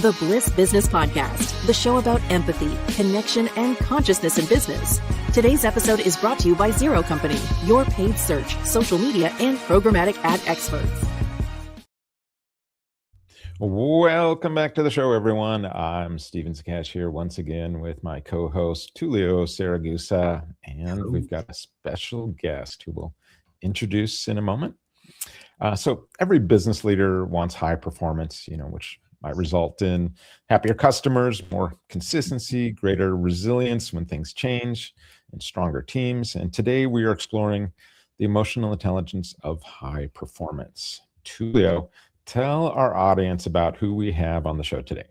The Bliss Business Podcast, the show about empathy, connection, and consciousness in business. Today's episode is brought to you by Zero Company, your paid search, social media, and programmatic ad experts. Welcome back to the show, everyone. I'm Steven Zakash here once again with my co-host, Tulio Saragusa, and we've got a special guest who we'll introduce in a moment. So every business leader wants high performance, which might result in happier customers, more consistency, greater resilience when things change, and stronger teams. And today we are exploring the emotional intelligence of high performance. Tulio, tell our audience about who we have on the show today.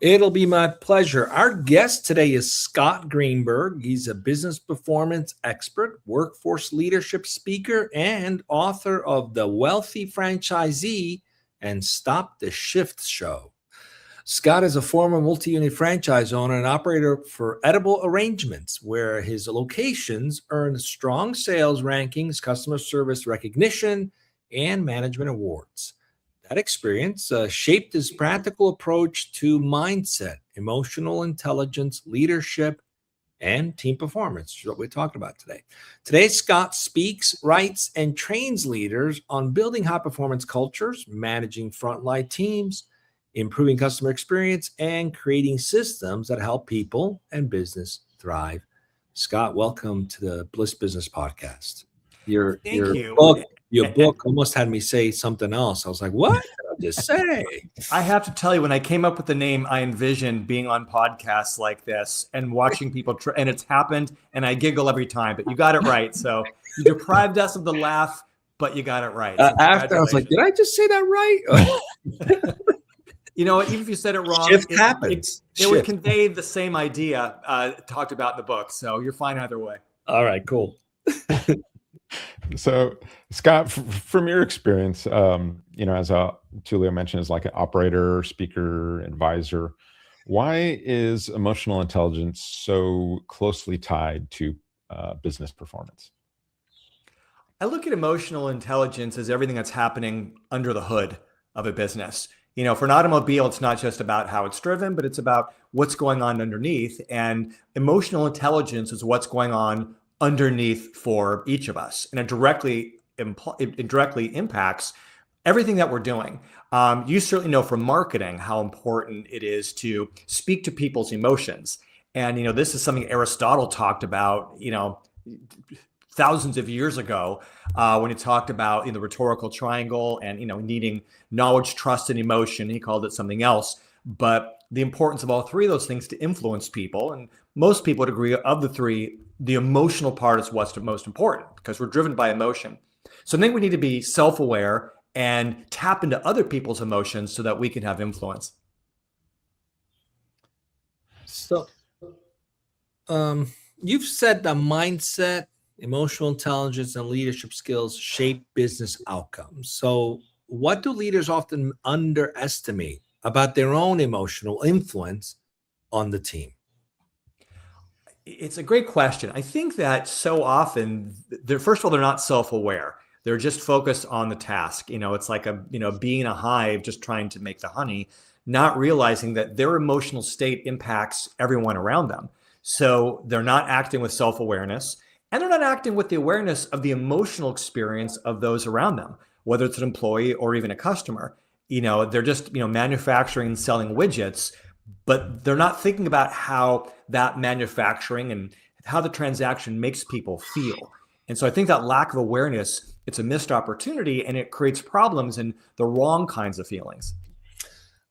It'll be my pleasure. Our guest today is Scott Greenberg. He's a business performance expert, workforce leadership speaker, and author of The Wealthy Franchisee and Stop the Shift Show. Scott is a former multi-unit franchise owner and operator for Edible Arrangements, where his locations earn strong sales rankings, customer service recognition, and management awards. That experience shaped his practical approach to mindset, emotional intelligence, leadership, and team performance, which is what we're talking about today. Today, Scott speaks, writes, and trains leaders on building high-performance cultures, managing frontline teams, improving customer experience, and creating systems that help people and business thrive. Scott, welcome to the Bliss Business Podcast. Your book almost had me say something else. I was like, what did I just say? I have to tell you, when I came up with the name, I envisioned being on podcasts like this and watching people, and it's happened, and I giggle every time, but you got it right. So you deprived us of the laugh, but you got it right. So after I was like, did I just say that right? You know, even if you said it wrong, Shift happens. It would convey the same idea talked about in the book. So you're fine either way. All right, cool. So, Scott, from your experience, as Tulio mentioned, as like an operator, speaker, advisor, why is emotional intelligence so closely tied to business performance? I look at emotional intelligence as everything that's happening under the hood of a business. For an automobile, it's not just about how it's driven, but it's about what's going on underneath. And emotional intelligence is what's going on underneath for each of us. And it directly impacts everything that we're doing. You certainly know from marketing how important it is to speak to people's emotions. And, this is something Aristotle talked about, thousands of years ago when he talked about the rhetorical triangle and, needing knowledge, trust, and emotion. He called it something else. But the importance of all three of those things to influence people. And most people would agree of the three, the emotional part is what's the most important because we're driven by emotion. So I think we need to be self-aware and tap into other people's emotions so that we can have influence. So you've said the mindset, emotional intelligence, and leadership skills shape business outcomes. So what do leaders often underestimate about their own emotional influence on the team? It's a great question. I think that so often, first of all, they're not self-aware. They're just focused on the task. It's like a bee in a hive just trying to make the honey, not realizing that their emotional state impacts everyone around them. So they're not acting with self-awareness, and they're not acting with the awareness of the emotional experience of those around them, whether it's an employee or even a customer. They're just manufacturing and selling widgets, but they're not thinking about how that manufacturing and how the transaction makes people feel. And so I think that lack of awareness, it's a missed opportunity, and it creates problems and the wrong kinds of feelings.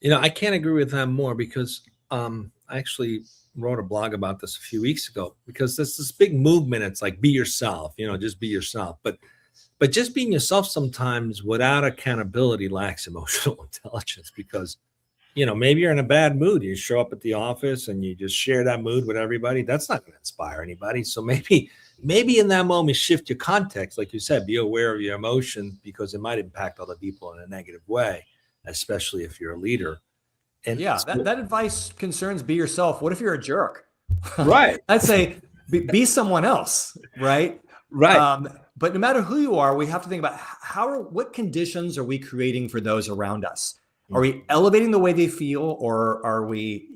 I can't agree with that more because I actually wrote a blog about this a few weeks ago because there's this big movement. It's like, be yourself, just be yourself. But just being yourself sometimes without accountability lacks emotional intelligence because maybe you're in a bad mood. You show up at the office and you just share that mood with everybody. That's not going to inspire anybody. So maybe in that moment, shift your context. Like you said, be aware of your emotion because it might impact other people in a negative way, especially if you're a leader. And yeah, that advice concerns be yourself. What if you're a jerk? Right. I'd say be someone else. Right. Right. But no matter who you are, we have to think about what conditions are we creating for those around us? Are we elevating the way they feel, or are we,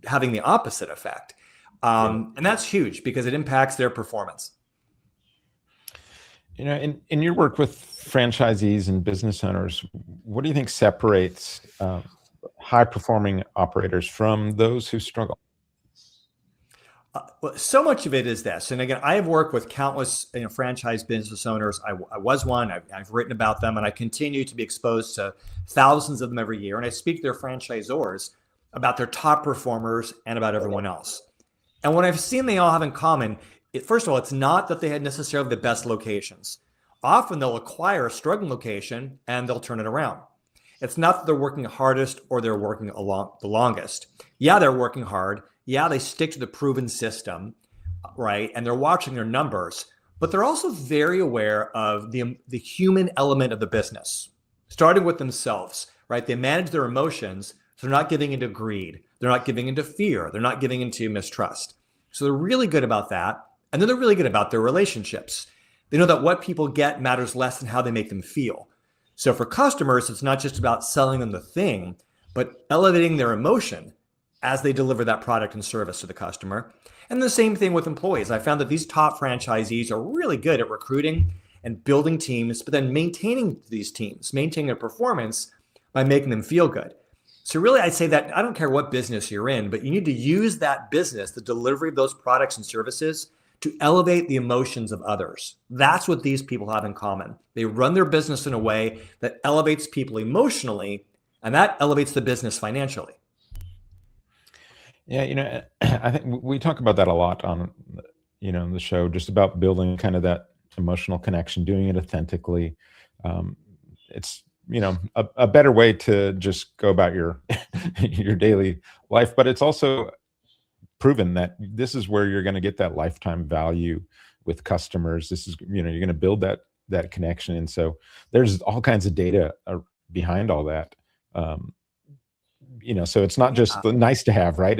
having the opposite effect? And that's huge because it impacts their performance. In your work with franchisees and business owners, what do you think separates high-performing operators from those who struggle? Well, so much of it is this. And again, I have worked with countless franchise business owners. I was one. I've written about them, and I continue to be exposed to thousands of them every year. And I speak to their franchisors about their top performers and about everyone else. And what I've seen they all have in common, first of all, it's not that they had necessarily the best locations. Often they'll acquire a struggling location and they'll turn it around. It's not that they're working hardest or they're working the longest. Yeah, they're working hard. Yeah, they stick to the proven system, right? And they're watching their numbers, but they're also very aware of the human element of the business, starting with themselves, right? They manage their emotions. So they're not giving into greed. They're not giving into fear. They're not giving into mistrust. So they're really good about that. And then they're really good about their relationships. They know that what people get matters less than how they make them feel. So for customers, it's not just about selling them the thing, but elevating their emotion as they deliver that product and service to the customer. And the same thing with employees. I found that these top franchisees are really good at recruiting and building teams, but then maintaining these teams, maintaining their performance by making them feel good. So really, I'd say that I don't care what business you're in, but you need to use that business, the delivery of those products and services, to elevate the emotions of others. That's what these people have in common. They run their business in a way that elevates people emotionally, and that elevates the business financially. Yeah, I think we talk about that a lot on, the show, just about building kind of that emotional connection, doing it authentically. It's, a better way to just go about your your daily life, but it's also proven that this is where you're going to get that lifetime value with customers. This is, you're going to build that connection. And so there's all kinds of data behind all that. So it's not just nice to have, right?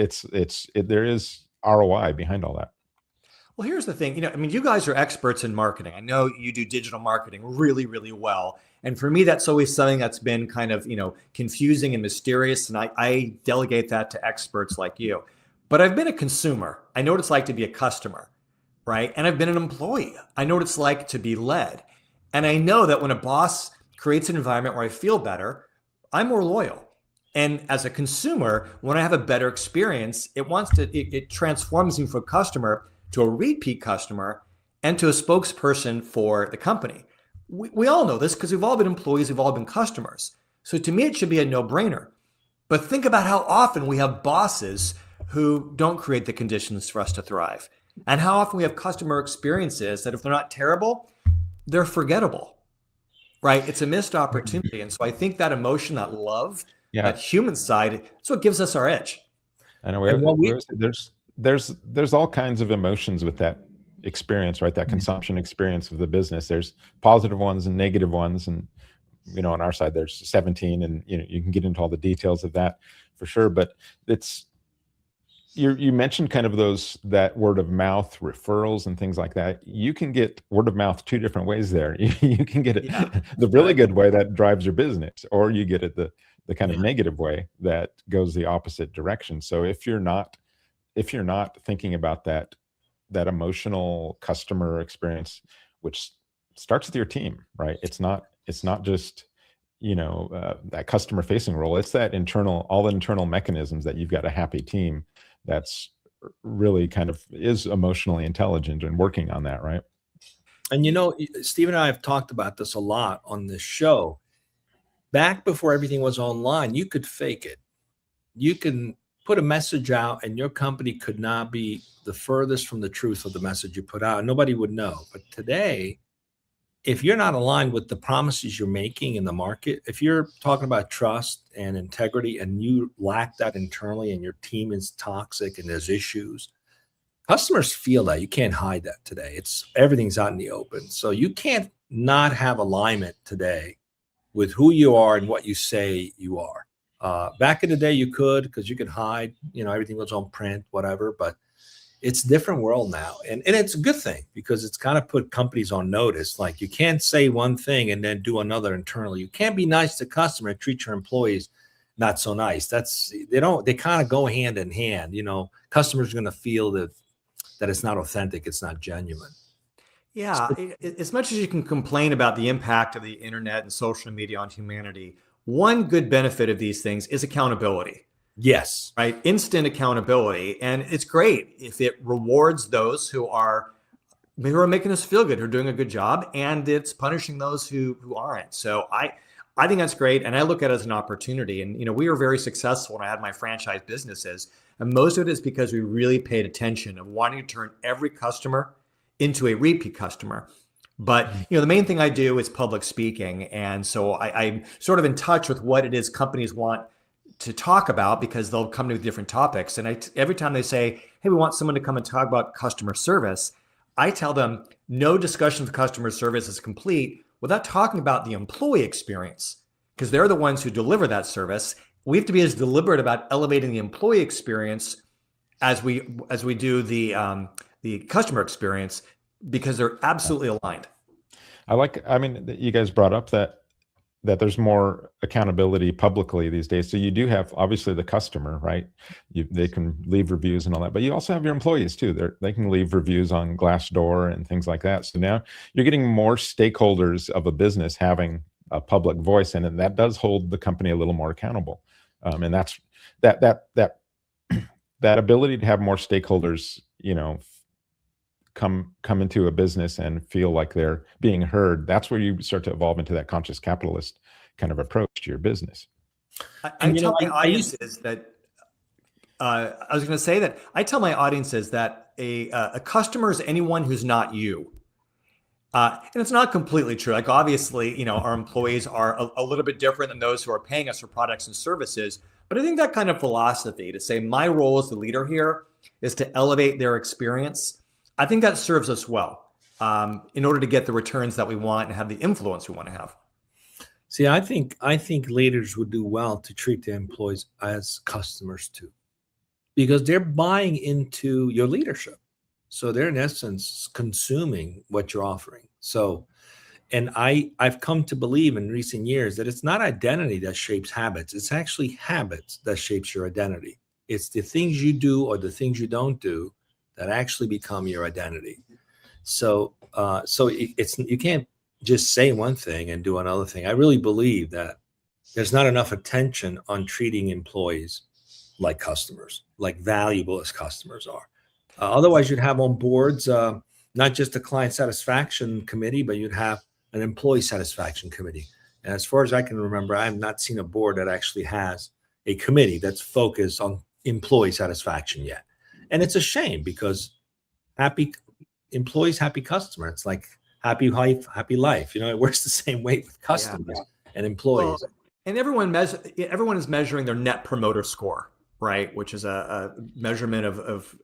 There is ROI behind all that. Well, here's the thing, you guys are experts in marketing. I know you do digital marketing really, really well. And for me, that's always something that's been kind of, confusing and mysterious. And I delegate that to experts like you. But I've been a consumer. I know what it's like to be a customer, right? And I've been an employee. I know what it's like to be led. And I know that when a boss creates an environment where I feel better, I'm more loyal. And as a consumer, when I have a better experience, it transforms me from a customer to a repeat customer and to a spokesperson for the company. We all know this because we've all been employees, we've all been customers. So to me, it should be a no-brainer. But think about how often we have bosses who don't create the conditions for us to thrive. And how often we have customer experiences that if they're not terrible, they're forgettable, right? It's a missed opportunity. And so I think that emotion, that love, that human side, that's what gives us our edge. I know there's all kinds of emotions with that experience, right? That consumption experience of the business. There's positive ones and negative ones. And, on our side, there's 17 and, you can get into all the details of that for sure. But you mentioned kind of that word of mouth referrals and things like that. You can get word of mouth two different ways there. You can get it the really good way that drives your business, or you get it the kind of negative way that goes the opposite direction. So if you're not thinking about that emotional customer experience, which starts with your team, right? It's not just that customer facing role. It's that all the internal mechanisms that you've got a happy team that's really kind of is emotionally intelligent and working on that, right? And Steve and I have talked about this a lot on this show. Back before everything was online, you could fake it. You can put a message out and your company could not be the furthest from the truth of the message you put out. Nobody would know. But today, if you're not aligned with the promises you're making in the market, if you're talking about trust and integrity and you lack that internally and your team is toxic and there's issues, customers feel that. You can't hide that today. Everything's out in the open. So you can't not have alignment today with who you are and what you say you are. Back in the day, you could, because you could hide, everything was on print, whatever, but it's a different world now. And it's a good thing because it's kind of put companies on notice. Like you can't say one thing and then do another internally. You can't be nice to customer and treat your employees not so nice. They kind of go hand in hand. Customers are going to feel that it's not authentic, it's not genuine. Yeah, as much as you can complain about the impact of the internet and social media on humanity, one good benefit of these things is accountability. Yes. Right? Instant accountability. And it's great if it rewards those who are making us feel good, who are doing a good job, and it's punishing those who aren't. So I think that's great. And I look at it as an opportunity. And, we were very successful when I had my franchise businesses. And most of it is because we really paid attention of wanting to turn every customer into a repeat customer. But, the main thing I do is public speaking. And so I'm sort of in touch with what it is companies want to talk about, because they'll come to different topics. And every time they say, hey, we want someone to come and talk about customer service, I tell them no discussion of customer service is complete without talking about the employee experience, because they're the ones who deliver that service. We have to be as deliberate about elevating the employee experience as we do the customer experience, because they're absolutely aligned. You guys brought up that there's more accountability publicly these days. So you do have obviously the customer, right? They can leave reviews and all that, but you also have your employees too. They can leave reviews on Glassdoor and things like that. So now you're getting more stakeholders of a business having a public voice in it, and that does hold the company a little more accountable. And that's that ability to have more stakeholders, come into a business and feel like they're being heard. That's where you start to evolve into that conscious capitalist kind of approach to your business. I tell my audiences that a customer is anyone who's not you. And it's not completely true. Like, obviously, our employees are a little bit different than those who are paying us for products and services. But I think that kind of philosophy to say my role as the leader here is to elevate their experience, I think that serves us well in order to get the returns that we want and have the influence we want to have. See, I think leaders would do well to treat their employees as customers too, because they're buying into your leadership. So they're in essence consuming what you're offering. So, and I've come to believe in recent years that it's not identity that shapes habits. It's actually habits that shapes your identity. It's the things you do or the things you don't do that actually become your identity. So you can't just say one thing and do another thing. I really believe that there's not enough attention on treating employees like customers, like valuable as customers are. Otherwise, you'd have on boards not just a client satisfaction committee, but you'd have an employee satisfaction committee. And as far as I can remember, I have not seen a board that actually has a committee that's focused on employee satisfaction yet. And it's a shame, because happy employees, happy customer. It's like happy wife, happy life. It works the same way with customers and employees. Well, and everyone is measuring their net promoter score, right? Which is a measurement of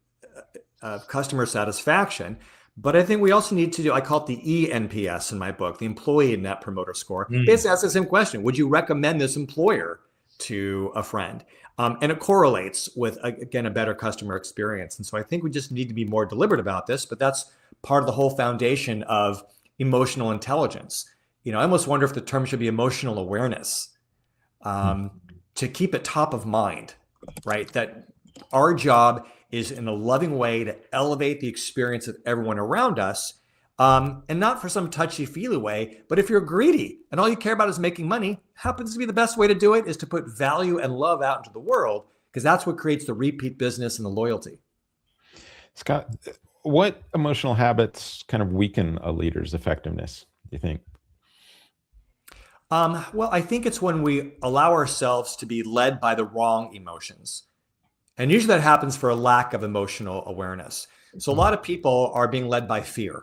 customer satisfaction. But I think we also need to do, I call it the ENPS in my book, the employee net promoter score. Basically asks the same question. Would you recommend this employer to a friend? And it correlates with, again, a better customer experience. And so I think we just need to be more deliberate about this, but that's part of the whole foundation of emotional intelligence. I almost wonder if the term should be emotional awareness, to keep it top of mind, right? That our job is in a loving way to elevate the experience of everyone around us, and not for some touchy-feely way. But if you're greedy and all you care about is making money, happens to be the best way to do it is to put value and love out into the world, because that's what creates the repeat business and the loyalty. Scott, what emotional habits kind of weaken a leader's effectiveness, do you think? Well, I think it's when we allow ourselves to be led by the wrong emotions. And usually that happens for a lack of emotional awareness. So a lot of people are being led by fear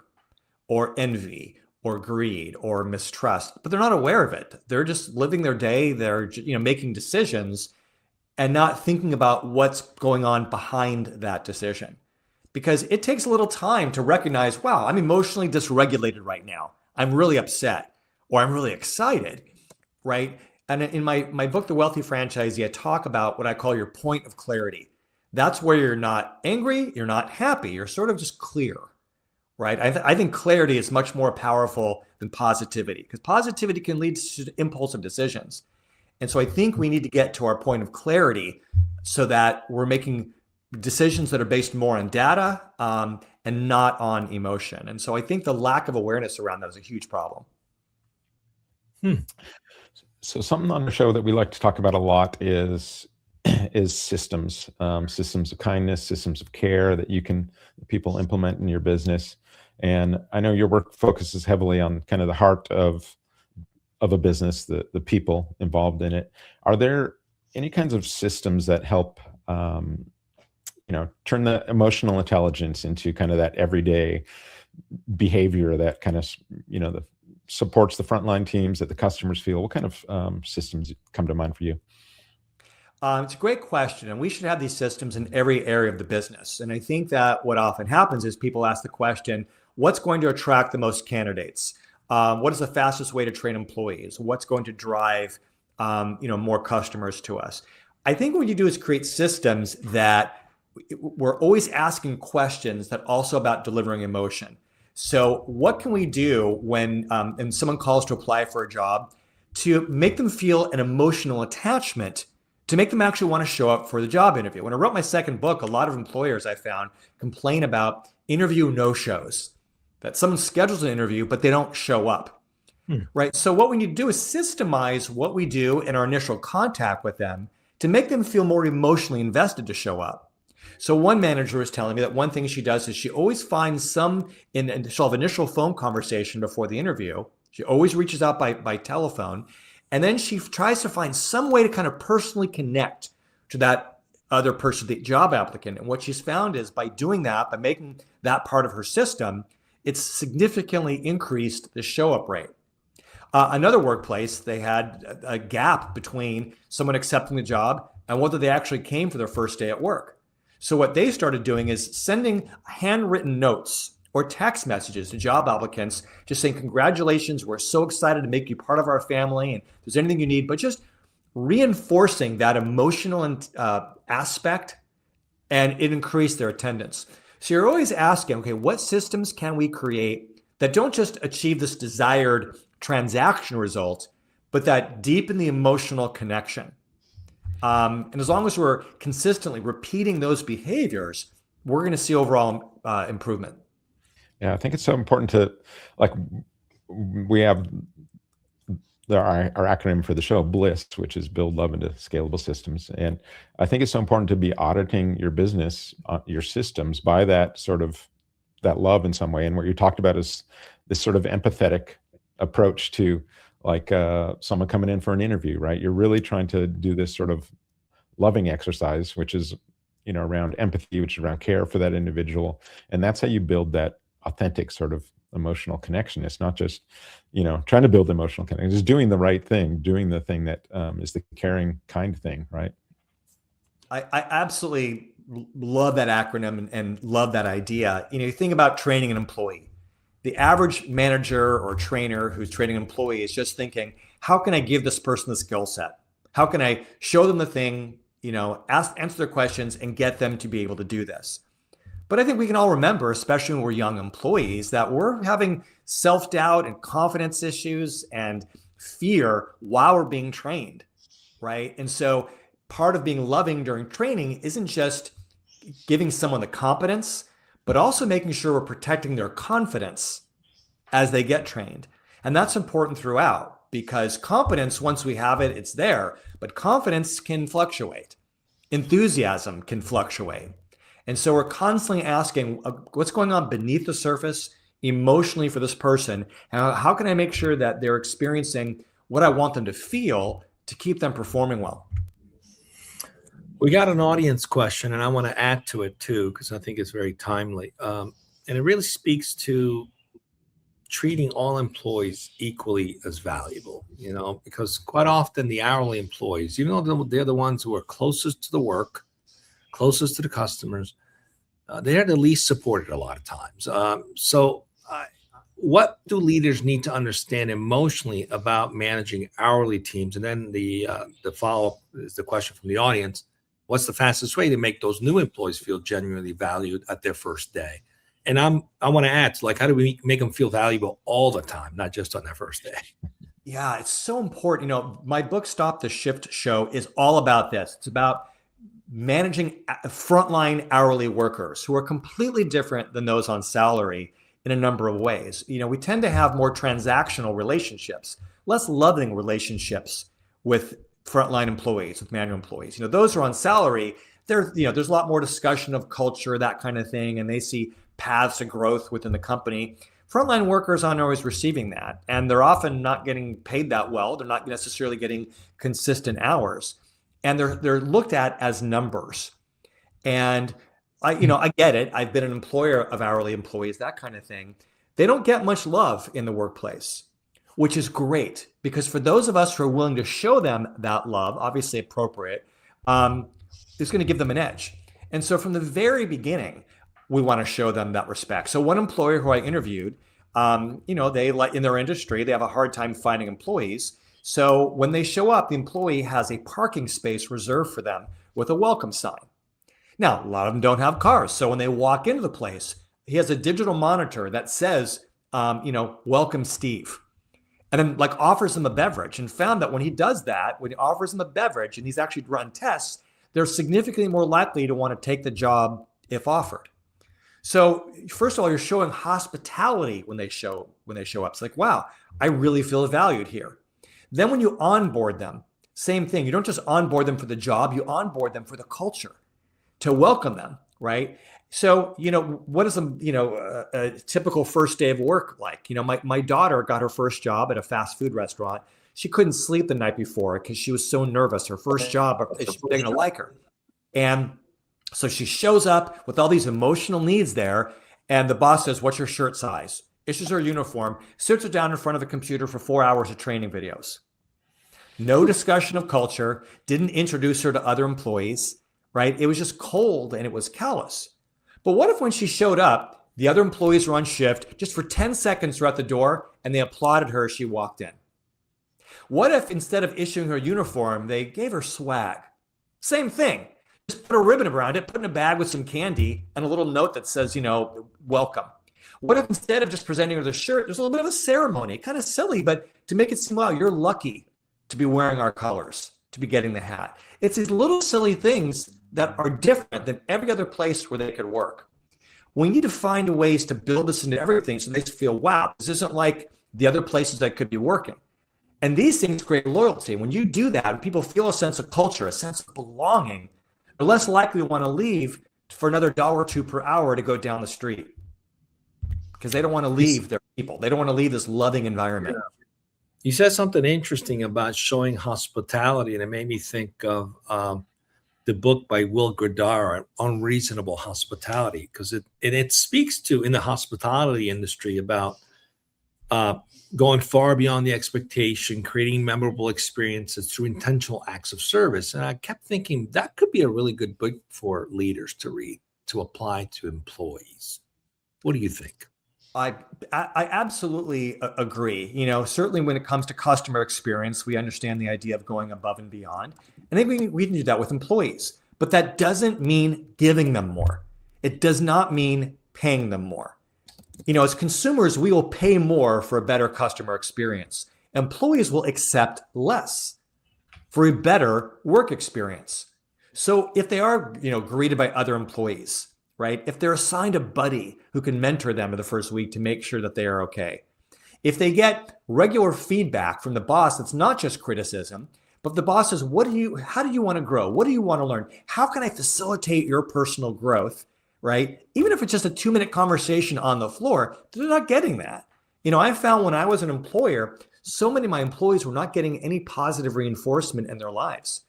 or envy or greed or mistrust, but they're not aware of it. They're just living their day. They're making decisions and not thinking about what's going on behind that decision. Because it takes a little time to recognize, wow, I'm emotionally dysregulated right now. I'm really upset, or I'm really excited, right? And in my book, The Wealthy Franchisee, I talk about what I call your point of clarity. That's where you're not angry, you're not happy, you're sort of just clear, right? I think clarity is much more powerful than positivity, because positivity can lead to impulsive decisions. And so I think we need to get to our point of clarity so that we're making decisions that are based more on data and not on emotion. And so I think the lack of awareness around that is a huge problem. So something on the show that we like to talk about a lot is systems, systems of kindness, systems of care that people implement in your business. And I know your work focuses heavily on kind of the heart of a business, the people involved in it. Are there any kinds of systems that help, turn the emotional intelligence into kind of that everyday behavior that kind of, that supports the frontline teams, that the customers feel? What kind of systems come to mind for you? It's a great question, and we should have these systems in every area of the business. And I think that what often happens is people ask the question, what's going to attract the most candidates? What is the fastest way to train employees? What's going to drive more customers to us? I think what you do is create systems that we're always asking questions that also about delivering emotion. So what can we do when and someone calls to apply for a job to make them feel an emotional attachment, to make them actually want to show up for the job interview? When I wrote my second book, a lot of employers I found complain about interview no-shows, that someone schedules an interview, but they don't show up, right? So what we need to do is systemize what we do in our initial contact with them to make them feel more emotionally invested to show up. So one manager was telling me that one thing she does is she always finds some she'll have initial phone conversation before the interview. She always reaches out by telephone. And then she tries to find some way to kind of personally connect to that other person, the job applicant. And what she's found is by doing that, by making that part of her system, it's significantly increased the show up rate. Another workplace, they had a gap between someone accepting the job and whether they actually came for their first day at work. So what they started doing is sending handwritten notes or text messages to job applicants, just saying, congratulations, we're so excited to make you part of our family, and if there's anything you need, but just reinforcing that emotional aspect, and it increased their attendance. So you're always asking, okay, what systems can we create that don't just achieve this desired transaction result, but that deepen the emotional connection? And as long as we're consistently repeating those behaviors, we're going to see overall improvement. Yeah, I think it's so important to, we have our acronym for the show, Bliss, which is Build Love into Scalable Systems. And I think it's so important to be auditing your business, your systems by that love in some way. And what you talked about is this sort of empathetic approach to someone coming in for an interview, right? You're really trying to do this sort of loving exercise, which is, around empathy, which is around care for that individual. And that's how you build that authentic sort of emotional connection. It's not just, trying to build emotional connection, just doing the right thing, doing the thing that is the caring, kind thing, right? I absolutely love that acronym and love that idea. You think about training an employee. The average manager or trainer who's training an employee is just thinking, how can I give this person the skill set? How can I show them the thing, answer their questions and get them to be able to do this? But I think we can all remember, especially when we're young employees, that we're having self-doubt and confidence issues and fear while we're being trained, right? And so part of being loving during training isn't just giving someone the competence, but also making sure we're protecting their confidence as they get trained. And that's important throughout, because competence, once we have it, it's there, but confidence can fluctuate. Enthusiasm can fluctuate. And so we're constantly asking, what's going on beneath the surface emotionally for this person? And how can I make sure that they're experiencing what I want them to feel to keep them performing well? We got an audience question, and I want to add to it too, because I think it's very timely. And it really speaks to treating all employees equally as valuable, because quite often the hourly employees, even though they're the ones who are closest to the work, closest to the customers, they're the least supported a lot of times. What do leaders need to understand emotionally about managing hourly teams? And then the follow-up is the question from the audience. What's the fastest way to make those new employees feel genuinely valued at their first day? And I want to add, how do we make them feel valuable all the time, not just on their first day? Yeah, it's so important. My book, Stop the Shift Show, is all about this. It's about managing frontline hourly workers who are completely different than those on salary in a number of ways. We tend to have more transactional relationships, less loving relationships with frontline employees, with manual employees. Those who are on salary, there's a lot more discussion of culture, that kind of thing, and they see paths to growth within the company. Frontline workers aren't always receiving that, and they're often not getting paid that well. They're not necessarily getting consistent hours, and they're looked at as numbers. And I get it. I've been an employer of hourly employees, that kind of thing. They don't get much love in the workplace, which is great, because for those of us who are willing to show them that love, obviously appropriate, it's going to give them an edge. And so from the very beginning, we want to show them that respect. So one employer who I interviewed, they in their industry, they have a hard time finding employees. So when they show up, the employee has a parking space reserved for them with a welcome sign. Now, a lot of them don't have cars. So when they walk into the place, he has a digital monitor that says, welcome, Steve. And then offers them a beverage, and found that when he does that, when he offers them a beverage and he's actually run tests, they're significantly more likely to want to take the job if offered. So first of all, you're showing hospitality when they show up. It's like, wow, I really feel valued here. Then when you onboard them, same thing. You don't just onboard them for the job, you onboard them for the culture, to welcome them, right? So, what is a typical first day of work like? My daughter got her first job at a fast food restaurant. She couldn't sleep the night before because she was so nervous. Her first job, they're going to like her. And so she shows up with all these emotional needs there, and the boss says, "What's your shirt size?" Issues her uniform, sits her down in front of a computer for 4 hours of training videos. No discussion of culture, didn't introduce her to other employees, right? It was just cold and it was callous. But what if when she showed up, the other employees were on shift just for 10 seconds throughout the door and they applauded her as she walked in? What if instead of issuing her uniform, they gave her swag? Same thing. Just put a ribbon around it, put in a bag with some candy and a little note that says, welcome. What if instead of just presenting her the shirt, there's a little bit of a ceremony, kind of silly, but to make it seem, wow, you're lucky to be wearing our colors, to be getting the hat. It's these little silly things that are different than every other place where they could work. We need to find ways to build this into everything so they feel, wow, this isn't like the other places that could be working. And these things create loyalty. When you do that, people feel a sense of culture, a sense of belonging, they're less likely to want to leave for another $1 or $2 per hour to go down the street, because they don't want to leave their people. They don't want to leave this loving environment. You said something interesting about showing hospitality, and it made me think of the book by Will Gurdar, Unreasonable Hospitality, because it speaks to, in the hospitality industry, about going far beyond the expectation, creating memorable experiences through intentional acts of service. And I kept thinking that could be a really good book for leaders to read, to apply to employees. What do you think? I absolutely agree. Certainly when it comes to customer experience, we understand the idea of going above and beyond. I think we can do that with employees, but that doesn't mean giving them more. It does not mean paying them more. As consumers, we will pay more for a better customer experience. Employees will accept less for a better work experience. So if they are, greeted by other employees, right? If they're assigned a buddy who can mentor them in the first week to make sure that they are okay. If they get regular feedback from the boss, that's not just criticism, but the boss says, how do you want to grow? What do you want to learn? How can I facilitate your personal growth, right? Even if it's just a 2-minute conversation on the floor, they're not getting that. I found when I was an employer, so many of my employees were not getting any positive reinforcement in their lives.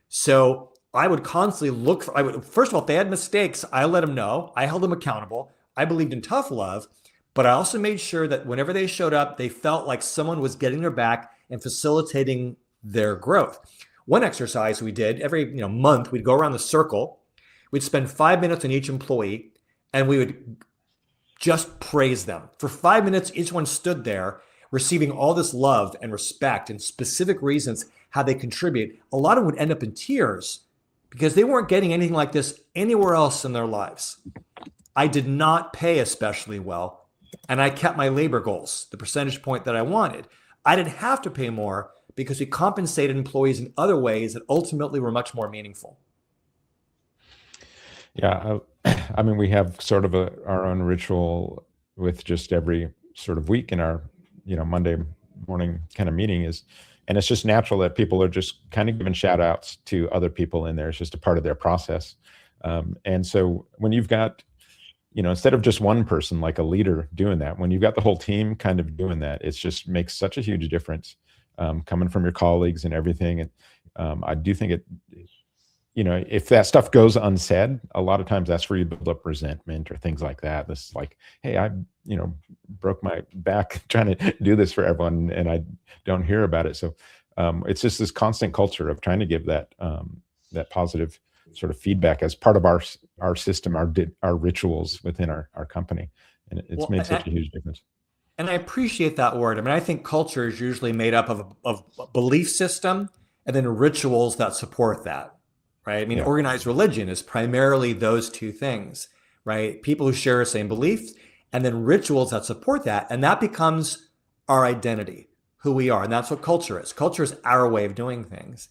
So I would constantly first of all, if they had mistakes, I let them know. I held them accountable. I believed in tough love, but I also made sure that whenever they showed up, they felt like someone was getting their back and facilitating their growth. One exercise we did every month, we'd go around the circle. We'd spend 5 minutes on each employee, and we would just praise them. For 5 minutes, each one stood there receiving all this love and respect and specific reasons how they contribute. A lot of them would end up in tears because they weren't getting anything like this anywhere else in their lives. I did not pay especially well, and I kept my labor goals, the percentage point that I wanted. I didn't have to pay more because we compensated employees in other ways that ultimately were much more meaningful. Yeah, I mean, we have sort of our own ritual with just every sort of week in our, Monday morning kind of meeting and it's just natural that people are just kind of giving shout outs to other people in there. It's just a part of their process. And so when you've got, instead of just one person, like a leader doing that, when you've got the whole team kind of doing that, it just makes such a huge difference coming from your colleagues and everything. And I do think if that stuff goes unsaid, a lot of times that's where you build up resentment or things like that. This is like, hey, I, broke my back trying to do this for everyone and I don't hear about it. So it's just this constant culture of trying to give that positive sort of feedback as part of our system, our rituals within our company. And it's made such a huge difference. And I appreciate that word. I mean, I think culture is usually made up of a belief system and then rituals that support that. Right. I mean, organized religion is primarily those two things, right? People who share the same beliefs and then rituals that support that. And that becomes our identity, who we are. And that's what culture is. Culture is our way of doing things.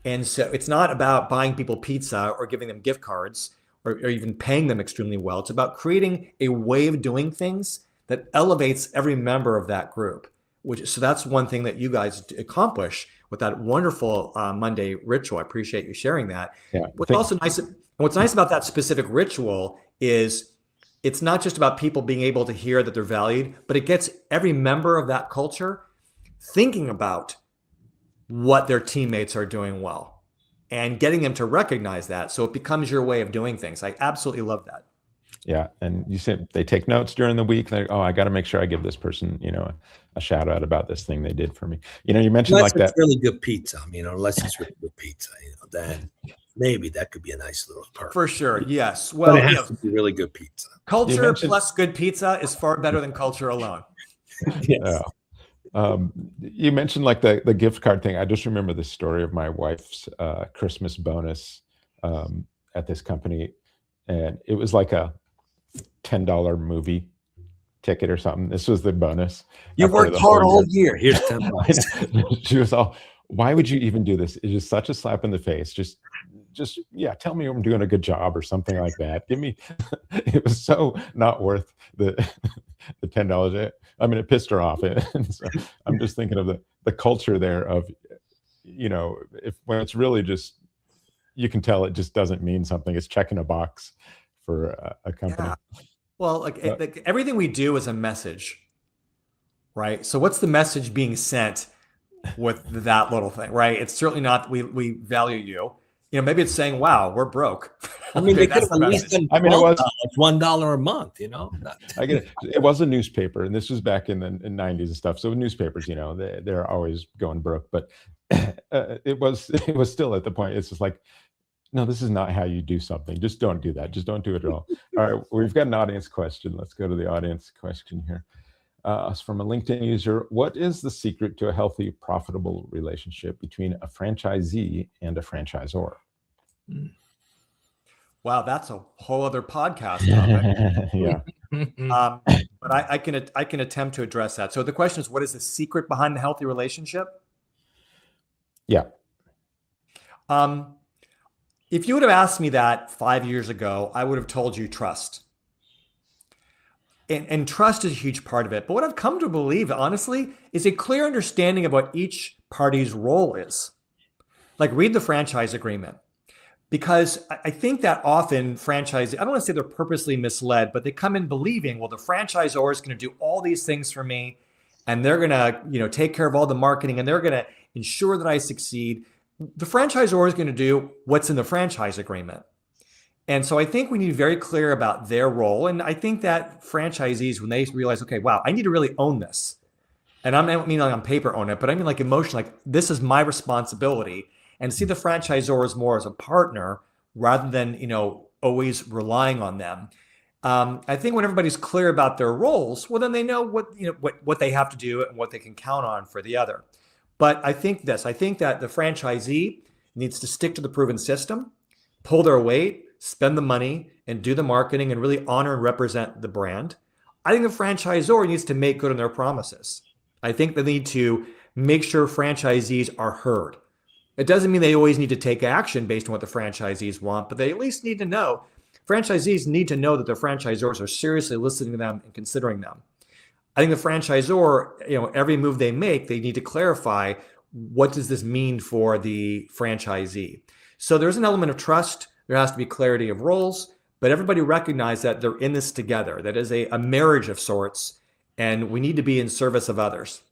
And so it's not about buying people pizza or giving them gift cards or even paying them extremely well. It's about creating a way of doing things that elevates every member of that group. So that's one thing that you guys accomplish with that wonderful Monday ritual. I appreciate you sharing that. Yeah, What's nice about that specific ritual is it's not just about people being able to hear that they're valued, but it gets every member of that culture thinking about what their teammates are doing well and getting them to recognize that. So it becomes your way of doing things. I absolutely love that. Yeah. And you said they take notes during the week. Like, I got to make sure I give this person, a shout out about this thing they did for me. You mentioned unless like it's that. really good pizza. Unless it's really good pizza, then maybe that could be a nice little perk. For sure. Yes. Well, but it has to be really good pizza. Culture plus good pizza is far better than culture alone. Yes. You mentioned like the gift card thing. I just remember the story of my wife's Christmas bonus at this company. And it was like a $10 movie ticket or something. This was the bonus. You worked hard all year. Here's $10. She was all, why would you even do this? It's just such a slap in the face. Just tell me I'm doing a good job or something like that. Give me, it was so not worth the $10. I mean, it pissed her off. And so I'm just thinking of the culture there of, when it's really just, you can tell it just doesn't mean something. It's checking a box for a company. Yeah. Well, like everything we do is a message, right? So what's the message being sent with that little thing, right? It's certainly not we value you. Maybe it's saying, "Wow, we're broke." I mean, they could have at least done $1 a month. I get it. It was a newspaper, and this was back in the 90s and stuff. So newspapers, they're always going broke, but it was still at the point. It's just like, no, this is not how you do something. Just don't do that. Just don't do it at all. All right, we've got an audience question. Let's go to the audience question here. It's from a LinkedIn user. What is the secret to a healthy, profitable relationship between a franchisee and a franchisor? Wow, that's a whole other podcast topic. Yeah. But I can attempt to address that. So the question is, what is the secret behind the healthy relationship? Yeah. If you would have asked me that 5 years ago, I would have told you trust. And trust is a huge part of it. But what I've come to believe, honestly, is a clear understanding of what each party's role is. Like, read the franchise agreement. Because I think that often franchisees, I don't want to say they're purposely misled, but they come in believing, well, the franchisor is going to do all these things for me, and they're going to, take care of all the marketing, and they're going to ensure that I succeed. The franchisor is going to do what's in the franchise agreement. And so I think we need to be very clear about their role. And I think that franchisees, when they realize, okay, wow, I need to really own this. And I don't mean like on paper own it, but I mean like emotionally, like this is my responsibility. And see the franchisor as more as a partner rather than, always relying on them. I think when everybody's clear about their roles, well, then they know what they have to do and what they can count on for the other. But I think that the franchisee needs to stick to the proven system, pull their weight, spend the money, and do the marketing and really honor and represent the brand. I think the franchisor needs to make good on their promises. I think they need to make sure franchisees are heard. It doesn't mean they always need to take action based on what the franchisees want, but they at least need to know. Franchisees need to know that their franchisors are seriously listening to them and considering them. I think the franchisor, every move they make, they need to clarify, what does this mean for the franchisee? So there's an element of trust. There has to be clarity of roles, but everybody recognize that they're in this together. That is a marriage of sorts, and we need to be in service of others.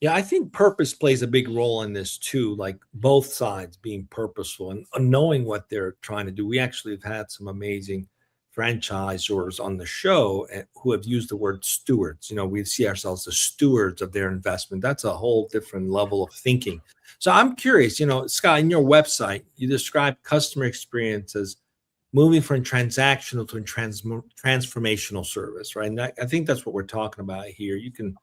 Yeah, I think purpose plays a big role in this too, like both sides being purposeful and knowing what they're trying to do. We actually have had some amazing franchisors on the show who have used the word stewards. We see ourselves as stewards of their investment. That's a whole different level of thinking. So I'm curious, Scott, in your website, you describe customer experience as moving from transactional to transformational service, right? And I think that's what we're talking about here. You can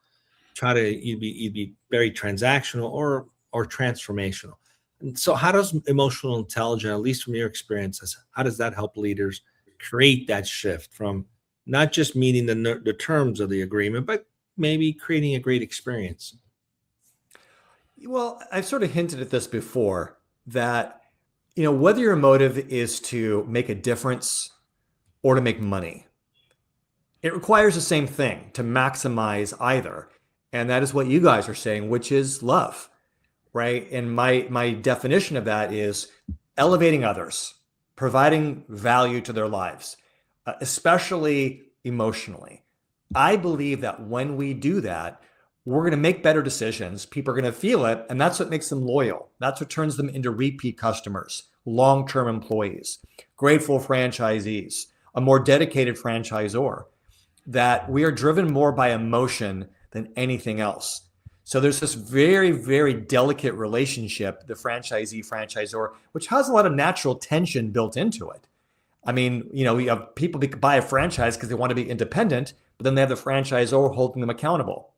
try to either be very transactional or transformational. And so how does emotional intelligence, at least from your experiences, how does that help leaders create that shift from not just meeting the terms of the agreement, but maybe creating a great experience? Well, I've sort of hinted at this before, that, whether your motive is to make a difference or to make money, it requires the same thing to maximize either. And that is what you guys are saying, which is love, right? And my definition of that is elevating others, providing value to their lives, especially emotionally. I believe that when we do that, we're going to make better decisions. People are going to feel it, and that's what makes them loyal. That's what turns them into repeat customers, long-term employees, grateful franchisees, a more dedicated franchisor, that we are driven more by emotion than anything else. So there's this very, very delicate relationship, the franchisee-franchisor, which has a lot of natural tension built into it. I mean, you have people buy a franchise because they want to be independent, but then they have the franchisor holding them accountable.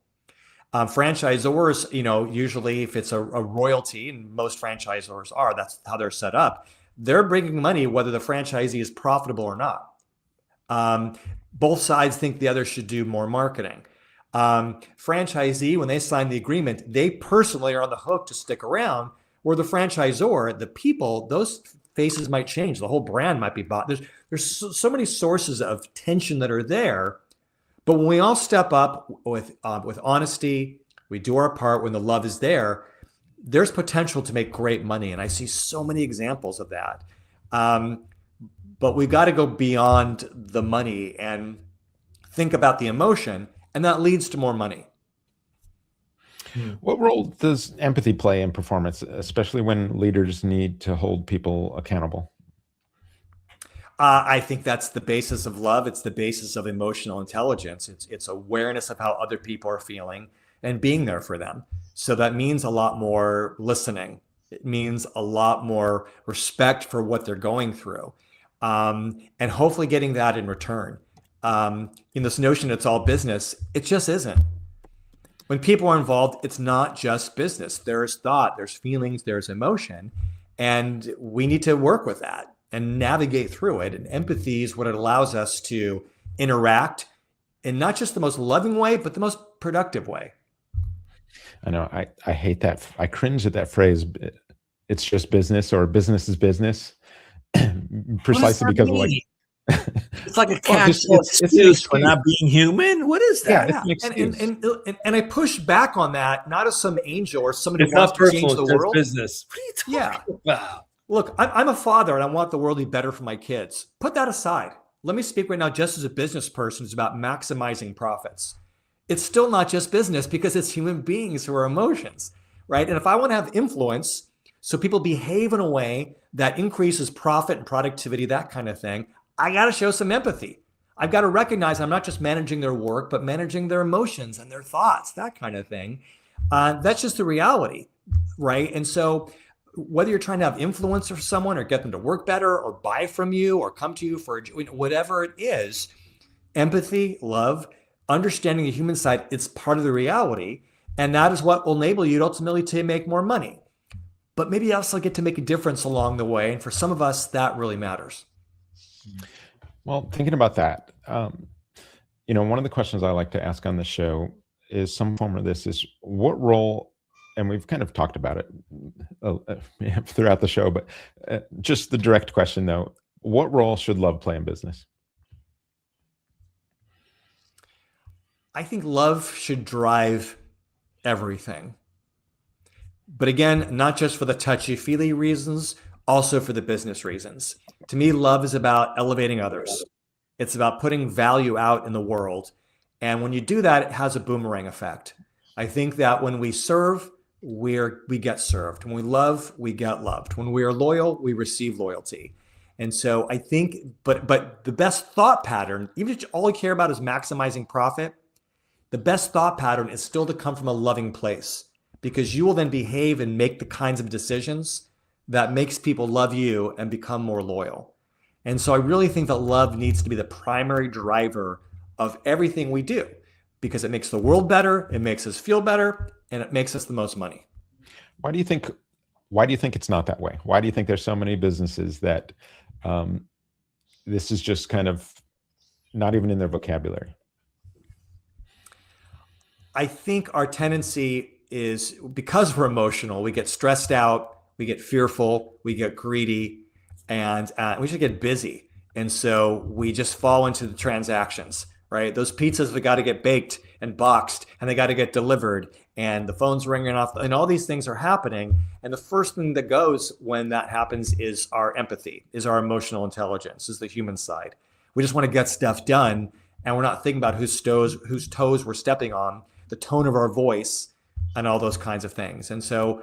Franchisors, usually if it's a royalty, and most franchisors are, that's how they're set up, they're bringing money whether the franchisee is profitable or not. Both sides think the other should do more marketing. Franchisee, when they sign the agreement, they personally are on the hook to stick around, where the franchisor, the people, those faces might change. The whole brand might be bought. There's so many sources of tension that are there. But when we all step up with honesty, we do our part when the love is there, there's potential to make great money. And I see so many examples of that. But we've got to go beyond the money and think about the emotion, and that leads to more money. What role does empathy play in performance, especially when leaders need to hold people accountable? I think that's the basis of love. It's the basis of emotional intelligence. It's awareness of how other people are feeling and being there for them. So that means a lot more listening. It means a lot more respect for what they're going through, and hopefully getting that in return. In this notion it's all business, it just isn't. When people are involved, it's not just business. There's thought, there's feelings, there's emotion, and we need to work with that and navigate through it. And empathy is what it allows us to interact in not just the most loving way, but the most productive way. I know, I hate that. I cringe at that phrase. It's just business, or business is business. Precisely because of it's like a excuse for not being human. What is that? Yeah, it's an excuse. And I push back on that, not as some angel or somebody who wants to change the world. Business. What are you talking about? Look, I'm a father and I want the world to be better for my kids. Put that aside. Let me speak right now just as a business person. It's about maximizing profits. It's still not just business, because it's human beings who are emotions, right? And if I want to have influence so people behave in a way that increases profit and productivity, that kind of thing, I got to show some empathy. I've got to recognize I'm not just managing their work, but managing their emotions and their thoughts, that kind of thing. That's just the reality, right? And so whether you're trying to have influence for someone or get them to work better or buy from you or come to you for whatever it is, empathy, love, understanding the human side, it's part of the reality. And that is what will enable you ultimately to make more money. But maybe you also get to make a difference along the way. And for some of us, that really matters. Well, thinking about that, one of the questions I like to ask on the show is some form of this, is what role, and we've kind of talked about it throughout the show, but just the direct question though, what role should love play in business? I think love should drive everything. But again, not just for the touchy-feely reasons, also for the business reasons. To me, love is about elevating others. It's about putting value out in the world. And when you do that, it has a boomerang effect. I think that when we serve, we get served. When we love, we get loved. When we are loyal, we receive loyalty. And so I think, but the best thought pattern, even if all you care about is maximizing profit, the best thought pattern is still to come from a loving place, because you will then behave and make the kinds of decisions that makes people love you and become more loyal. And so I really think that love needs to be the primary driver of everything we do, because it makes the world better, it makes us feel better, and it makes us the most money. Why do you think it's not that way? Why do you think there's so many businesses that this is just kind of not even in their vocabulary? I think our tendency is, because we're emotional, we get stressed out, we get fearful, we get greedy, and we should get busy. And so we just fall into the transactions, right? Those pizzas, they got to get baked and boxed, and they got to get delivered, and the phone's ringing off, and all these things are happening. And the first thing that goes when that happens is our empathy, is our emotional intelligence, is the human side. We just want to get stuff done, and we're not thinking about whose toes we're stepping on, the tone of our voice, and all those kinds of things. And so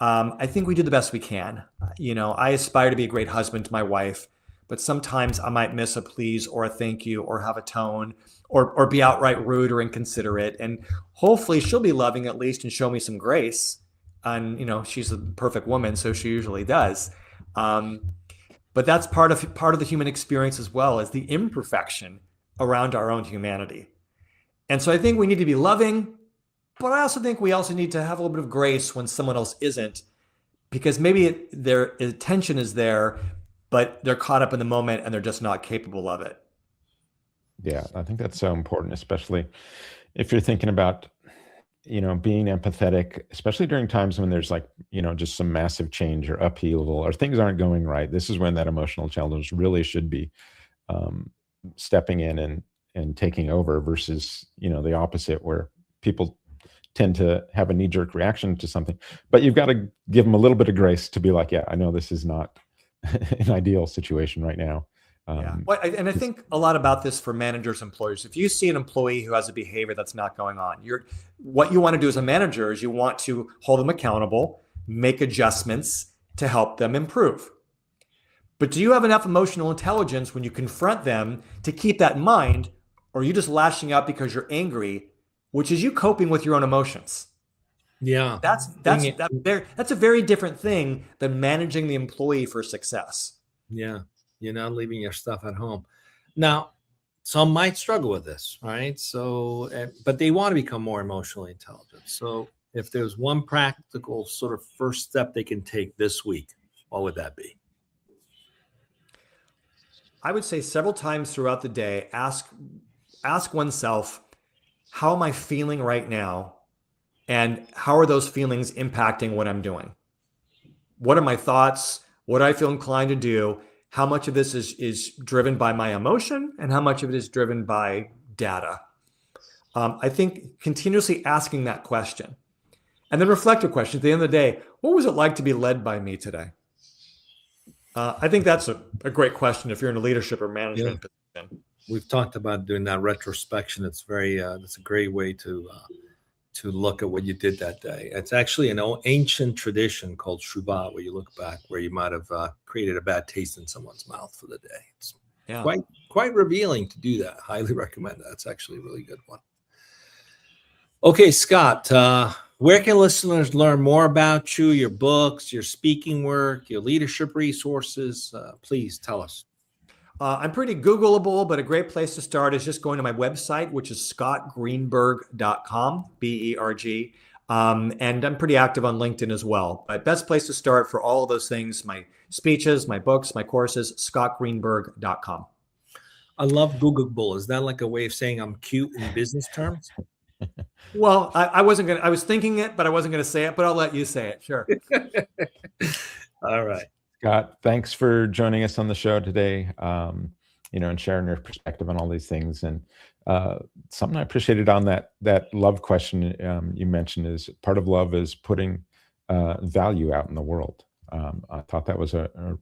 I think we do the best we can. I aspire to be a great husband to my wife, but sometimes I might miss a please or a thank you or have a tone or be outright rude or inconsiderate. And hopefully she'll be loving at least and show me some grace. And, she's a perfect woman, so she usually does. But that's part of the human experience as well, as the imperfection around our own humanity. And so I think we need to be loving, but I also think we also need to have a little bit of grace when someone else isn't, because maybe their attention is there, but they're caught up in the moment and they're just not capable of it. Yeah, I think that's so important, especially if you're thinking about, being empathetic, especially during times when there's just some massive change or upheaval or things aren't going right. This is when that emotional challenge really should be stepping in and taking over versus, the opposite, where people tend to have a knee-jerk reaction to something. But you've got to give them a little bit of grace to be like, yeah, I know this is not an ideal situation right now. And I think a lot about this for managers, employers. If you see an employee who has a behavior that's not going on, what you want to do as a manager is you want to hold them accountable, make adjustments to help them improve. But do you have enough emotional intelligence when you confront them to keep that in mind, or are you just lashing out because you're angry, which is you coping with your own emotions? Yeah. That's a very different thing than managing the employee for success. Yeah. You're not leaving your stuff at home. Now, some might struggle with this, right? So, but they want to become more emotionally intelligent. So if there's one practical sort of first step they can take this week, what would that be? I would say several times throughout the day, ask oneself, how am I feeling right now? And how are those feelings impacting what I'm doing? What are my thoughts? What do I feel inclined to do? How much of this is driven by my emotion and how much of it is driven by data? I think continuously asking that question, and then reflective question at the end of the day, what was it like to be led by me today? I think that's a great question if you're in a leadership or management position. We've talked about doing that retrospection. It's that's a great way to look at what you did that day. It's actually an ancient tradition called Shubat, where you look back where you might have created a bad taste in someone's mouth for the day. It's quite revealing to do that. Highly recommend that. It's actually a really good one. Okay, Scott, where can listeners learn more about you, your books, your speaking work, your leadership resources? Please tell us. I'm pretty Googleable, but a great place to start is just going to my website, which is scottgreenberg.com, B-E-R-G. And I'm pretty active on LinkedIn as well. But best place to start for all of those things, my speeches, my books, my courses, scottgreenberg.com. I love Googleable. Is that like a way of saying I'm cute in business terms? Well, I wasn't going to, I was thinking it, but I wasn't going to say it, but I'll let you say it. Sure. All right. Scott, thanks for joining us on the show today, and sharing your perspective on all these things. And something I appreciated on that love question you mentioned is part of love is putting value out in the world. I thought that was a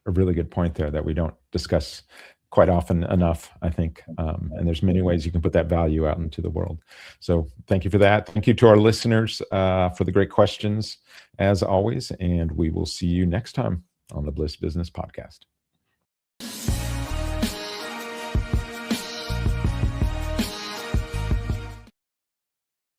really good point there that we don't discuss quite often enough, I think. And there's many ways you can put that value out into the world. So thank you for that. Thank you to our listeners for the great questions, as always. And we will see you next time on the Bliss Business Podcast.